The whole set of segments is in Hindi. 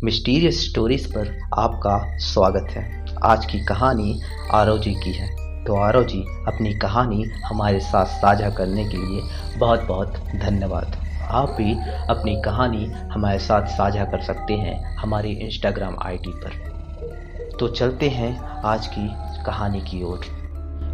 मिस्टीरियस स्टोरीज पर आपका स्वागत है। आज की कहानी आरव जी की है। तो आरव जी, अपनी कहानी हमारे साथ साझा करने के लिए बहुत बहुत धन्यवाद। आप भी अपनी कहानी हमारे साथ साझा कर सकते हैं हमारी इंस्टाग्राम आईडी पर। तो चलते हैं आज की कहानी की ओर।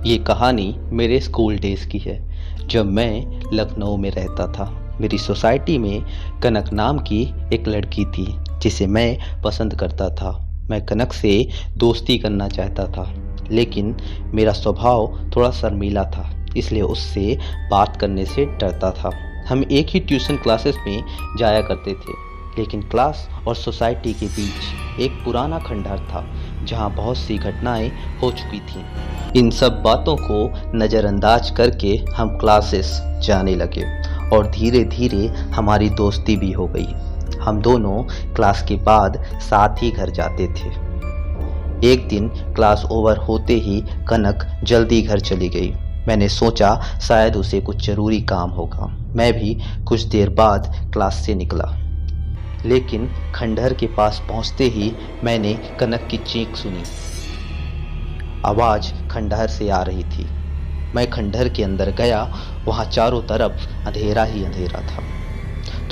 ये कहानी मेरे स्कूल डेज की है, जब मैं लखनऊ में रहता था। मेरी सोसाइटी में कनक नाम की एक लड़की थी जिसे मैं पसंद करता था। मैं कनक से दोस्ती करना चाहता था, लेकिन मेरा स्वभाव थोड़ा शर्मीला था, इसलिए उससे बात करने से डरता था। हम एक ही ट्यूशन क्लासेस में जाया करते थे, लेकिन क्लास और सोसाइटी के बीच एक पुराना खंडहर था जहां बहुत सी घटनाएं हो चुकी थीं। इन सब बातों को नज़रअंदाज करके हम क्लासेस जाने लगे और धीरे धीरे हमारी दोस्ती भी हो गई। हम दोनों क्लास के बाद साथ ही घर जाते थे। एक दिन क्लास ओवर होते ही कनक जल्दी घर चली गई। मैंने सोचा शायद उसे कुछ ज़रूरी काम होगा। मैं भी कुछ देर बाद क्लास से निकला, लेकिन खंडहर के पास पहुंचते ही मैंने कनक की चीख सुनी। आवाज़ खंडहर से आ रही थी। मैं खंडहर के अंदर गया। वहाँ चारों तरफ अंधेरा ही अंधेरा था।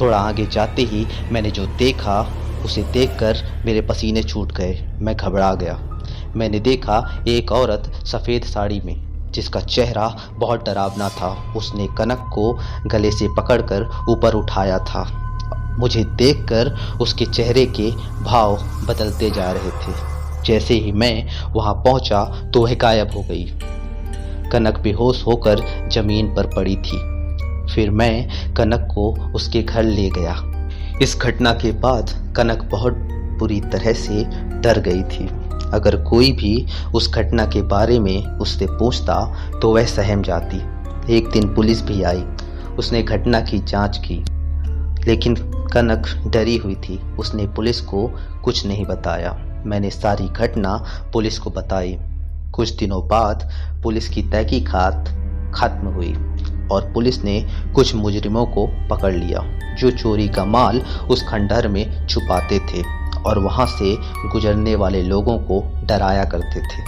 थोड़ा आगे जाते ही मैंने जो देखा उसे देखकर मेरे पसीने छूट गए। मैं घबरा गया। मैंने देखा एक औरत सफ़ेद साड़ी में, जिसका चेहरा बहुत डरावना था। उसने कनक को गले से पकड़कर ऊपर उठाया था। मुझे देखकर उसके चेहरे के भाव बदलते जा रहे थे। जैसे ही मैं वहाँ पहुँचा तो वह गायब हो गई। कनक बेहोश होकर जमीन पर पड़ी थी। फिर मैं कनक को उसके घर ले गया। इस घटना के बाद कनक बहुत बुरी तरह से डर गई थी। अगर कोई भी उस घटना के बारे में उससे पूछता तो वह सहम जाती। एक दिन पुलिस भी आई। उसने घटना की जांच की, लेकिन कनक डरी हुई थी। उसने पुलिस को कुछ नहीं बताया। मैंने सारी घटना पुलिस को बताई। कुछ दिनों बाद पुलिस की तहकीकात खत्म हुई और पुलिस ने कुछ मुजरिमों को पकड़ लिया, जो चोरी का माल उस खंडहर में छुपाते थे और वहां से गुजरने वाले लोगों को डराया करते थे,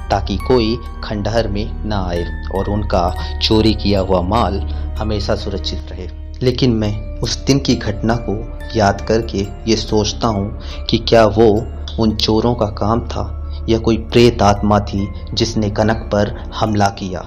ताकि कोई खंडहर में ना आए और उनका चोरी किया हुआ माल हमेशा सुरक्षित रहे। लेकिन मैं उस दिन की घटना को याद करके ये सोचता हूँ कि क्या वो उन चोरों का काम था या कोई प्रेत आत्मा थी जिसने कनक पर हमला किया।